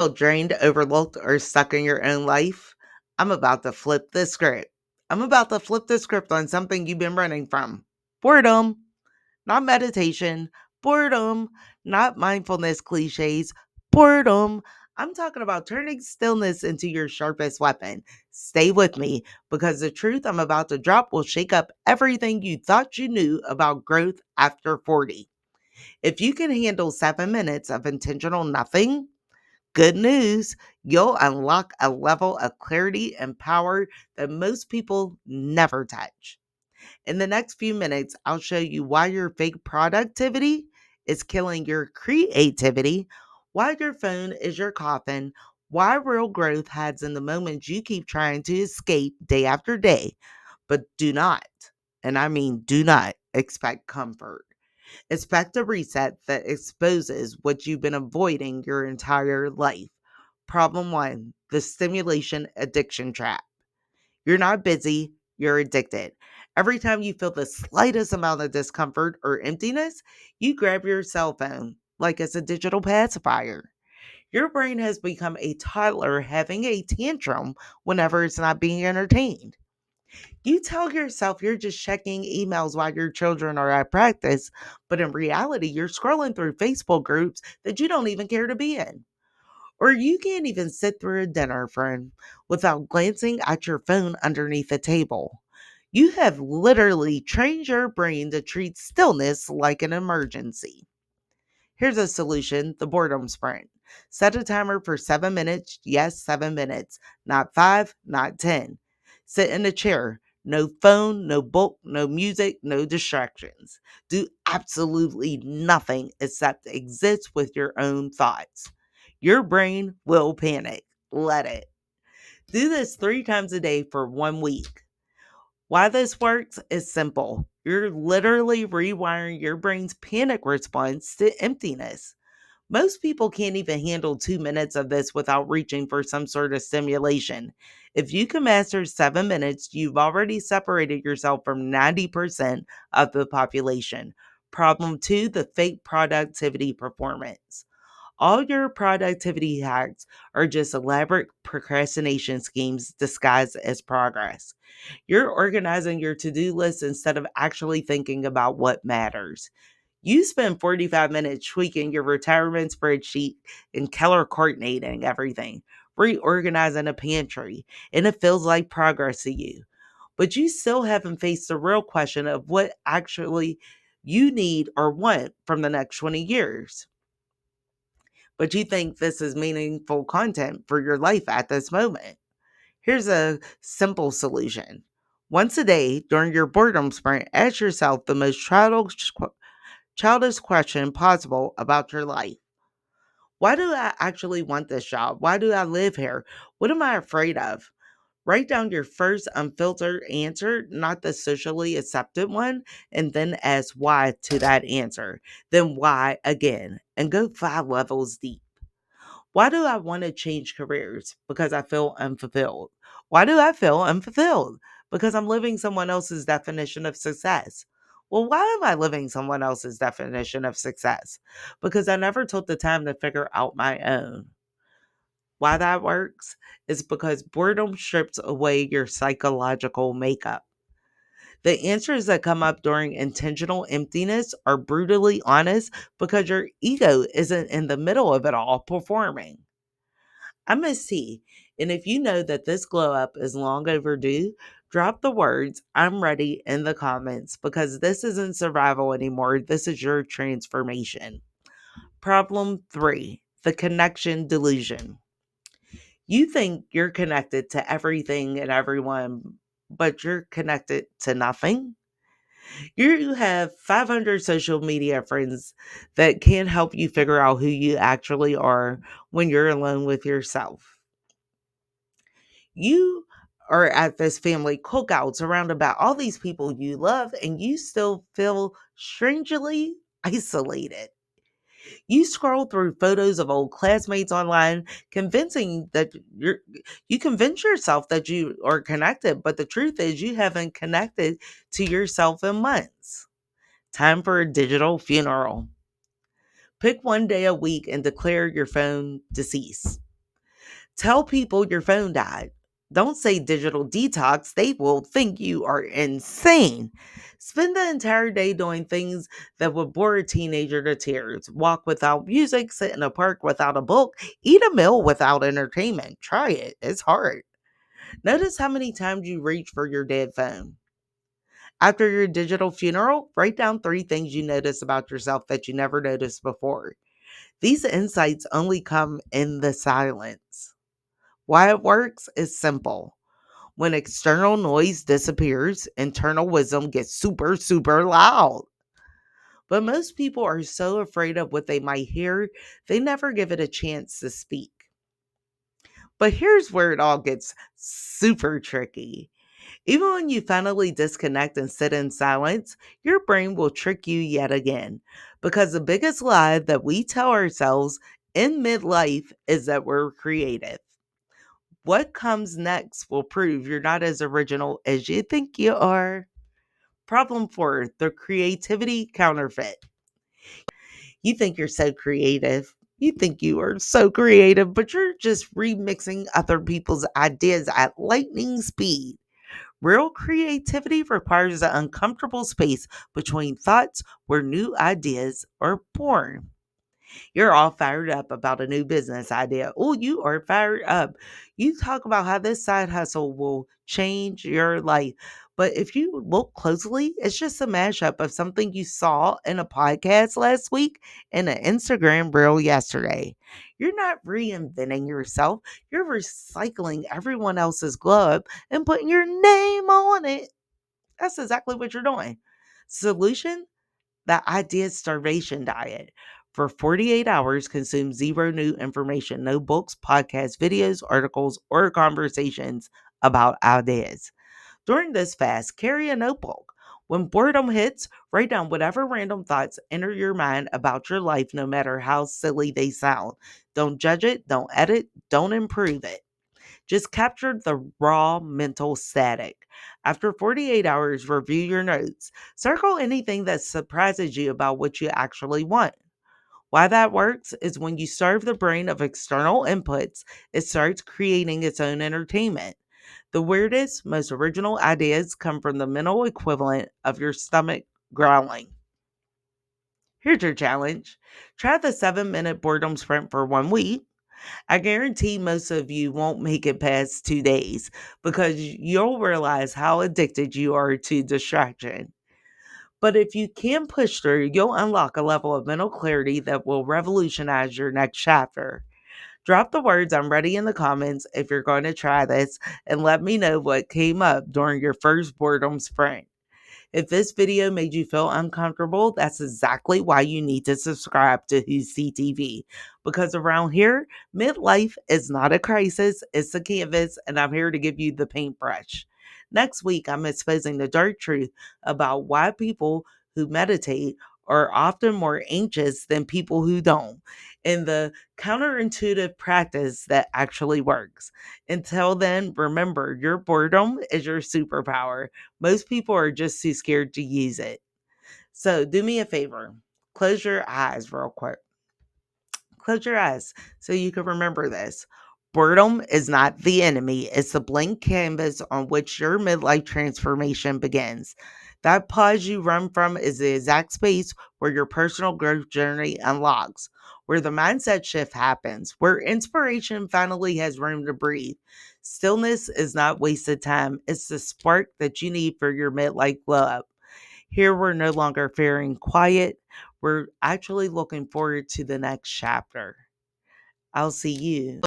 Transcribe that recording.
Feel drained, overlooked, or stuck in your own life? I'm about to flip the script. I'm about to flip the script on something you've been running from. Boredom, not meditation. Boredom, not mindfulness cliches. Boredom. I'm talking about turning stillness into your sharpest weapon. Stay with me because the truth I'm about to drop will shake up everything you thought you knew about growth after 40. If you can handle 7 minutes of intentional nothing, good news, you'll unlock a level of clarity and power that most people never touch. In the next few minutes, I'll show you why your fake productivity is killing your creativity, why your phone is your coffin, why real growth hides in the moments you keep trying to escape day after day, but do not, and I mean do not, expect comfort. Expect a reset that exposes what you've been avoiding your entire life. Problem one, the stimulation addiction trap. You're not busy, you're addicted. Every time you feel the slightest amount of discomfort or emptiness, you grab your cell phone like it's a digital pacifier. Your brain has become a toddler having a tantrum whenever it's not being entertained. You tell yourself you're just checking emails while your children are at practice, but in reality, you're scrolling through Facebook groups that you don't even care to be in. Or you can't even sit through a dinner, friend, without glancing at your phone underneath the table. You have literally trained your brain to treat stillness like an emergency. Here's a solution: the boredom sprint. Set a timer for 7 minutes. Yes, 7 minutes. Not five, not 10. Sit in a chair. No phone, no book, no music, no distractions. Do absolutely nothing except exist with your own thoughts. Your brain will panic. Let it. Do this 3 times a day for 1 week. Why this works is simple. You're literally rewiring your brain's panic response to emptiness. Most people can't even handle 2 minutes of this without reaching for some sort of stimulation. If you can master 7 minutes, you've already separated yourself from 90% of the population. Problem two, the fake productivity performance. All your productivity hacks are just elaborate procrastination schemes disguised as progress. You're organizing your to do list instead of actually thinking about what matters. You spend 45 minutes tweaking your retirement spreadsheet and color coordinating everything, reorganizing a pantry, and it feels like progress to you. But you still haven't faced the real question of what actually you need or want from the next 20 years. But you think this is meaningful content for your life at this moment. Here's a simple solution. Once a day during your boredom sprint, ask yourself the most childish question possible about your life. Why do I actually want this job? Why do I live here? What am I afraid of? Write down your first unfiltered answer, not the socially accepted one, and then ask why to that answer. Then why again, and go 5 levels deep. Why do I want to change careers? Because I feel unfulfilled. Why do I feel unfulfilled? Because I'm living someone else's definition of success. Well, why am I living someone else's definition of success? Because I never took the time to figure out my own. Why that works is because boredom strips away your psychological makeup. The answers that come up during intentional emptiness are brutally honest because your ego isn't in the middle of it all performing. I'm a C. And if you know that this glow up is long overdue, drop the words "I'm ready" in the comments because this isn't survival anymore. This is your transformation. Problem three, the connection delusion. You think you're connected to everything and everyone, but you're connected to nothing. You have 500 social media friends that can't help you figure out who you actually are when you're alone with yourself. You are at this family cookout surrounded by all these people you love, and you still feel strangely isolated. You scroll through photos of old classmates online, convincing that you convince yourself that you are connected, but the truth is you haven't connected to yourself in months. Time for a digital funeral. Pick one day a week and declare your phone deceased. Tell people your phone died. Don't say digital detox, they will think you are insane. Spend the entire day doing things that would bore a teenager to tears. Walk without music, sit in a park without a book, eat a meal without entertainment. Try it, it's hard. Notice how many times you reach for your dead phone. After your digital funeral, write down 3 things you notice about yourself that you never noticed before. These insights only come in the silence. Why it works is simple. When external noise disappears, internal wisdom gets super, super loud. But most people are so afraid of what they might hear, they never give it a chance to speak. But here's where it all gets super tricky. Even when you finally disconnect and sit in silence, your brain will trick you yet again. Because the biggest lie that we tell ourselves in midlife is that we're creative. What comes next will prove you're not as original as you think you are. Problem 4, the creativity counterfeit. You think you're so creative. You think you are so creative, but you're just remixing other people's ideas at lightning speed. Real creativity requires an uncomfortable space between thoughts where new ideas are born. You're all fired up about a new business idea. Oh, you are fired up. You talk about how this side hustle will change your life. But if you look closely, it's just a mashup of something you saw in a podcast last week and an Instagram reel yesterday. You're not reinventing yourself, you're recycling everyone else's glove and putting your name on it. That's exactly what you're doing. Solution? The idea starvation diet. For 48 hours, consume zero new information, no books, podcasts, videos, articles, or conversations about ideas. During this fast, carry a notebook. When boredom hits, write down whatever random thoughts enter your mind about your life, no matter how silly they sound. Don't judge it, don't edit, don't improve it. Just capture the raw mental static. After 48 hours, review your notes. Circle anything that surprises you about what you actually want. Why that works is when you starve the brain of external inputs, it starts creating its own entertainment. The weirdest, most original ideas come from the mental equivalent of your stomach growling. Here's your challenge. Try the 7-minute boredom sprint for 1 week. I guarantee most of you won't make it past 2 days because you'll realize how addicted you are to distraction. But if you can push through, you'll unlock a level of mental clarity that will revolutionize your next chapter. Drop the words "I'm ready" in the comments if you're going to try this and let me know what came up during your first boredom sprint. If this video made you feel uncomfortable, that's exactly why you need to subscribe to WhoseTeaTV. Because around here, midlife is not a crisis, it's a canvas, and I'm here to give you the paintbrush. Next week, I'm exposing the dark truth about why people who meditate are often more anxious than people who don't, and the counterintuitive practice that actually works. Until then, remember your boredom is your superpower. Most people are just too scared to use it. So do me a favor. Close your eyes real quick. Close your eyes so you can remember this. Boredom is not the enemy, it's the blank canvas on which your midlife transformation begins. That pause you run from is the exact space where your personal growth journey unlocks, where the mindset shift happens, where inspiration finally has room to breathe. Stillness is not wasted time, it's the spark that you need for your midlife glow up. Here, we're no longer fearing quiet. We're actually looking forward to the next chapter. I'll see you